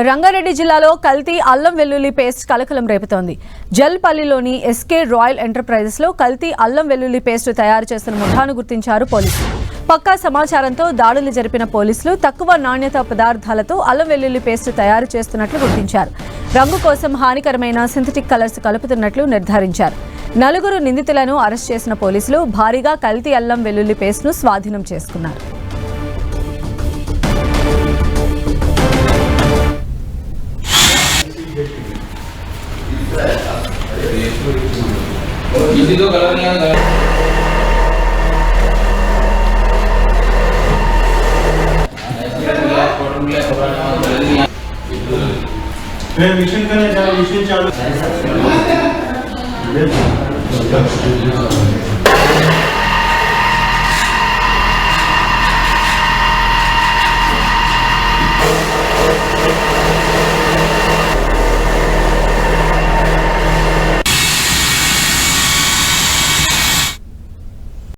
రంగారెడ్డి జిల్లాలో కల్తీ అల్లం వెల్లుల్లి పేస్ట్ కలకలం రేపుతోంది. జల్పల్లిలోని ఎస్కే రాయల్ ఎంటర్ప్రైజెస్ లో కల్తీ అల్లం వెల్లుల్లి పేస్ట్ తయారు చేస్తున్న ముఠాను గుర్తించారు పోలీసులు. పక్కా సమాచారంతో దాడులు జరిపిన పోలీసులు తక్కువ నాణ్యత పదార్థాలతో అల్లం వెల్లుల్లి పేస్ట్ తయారు చేస్తున్నట్లు గుర్తించారు. రంగు కోసం హానికరమైన సింథటిక్ కలర్స్ కలుపుతున్నట్లు నిర్ధారించారు. 4 నిందితులను అరెస్ట్ చేసిన పోలీసులు భారీగా కల్తీ అల్లం వెల్లుల్లి పేస్ట్ ను స్వాధీనం చేసుకున్నారు. मिशन करना चाहे मिशन चालू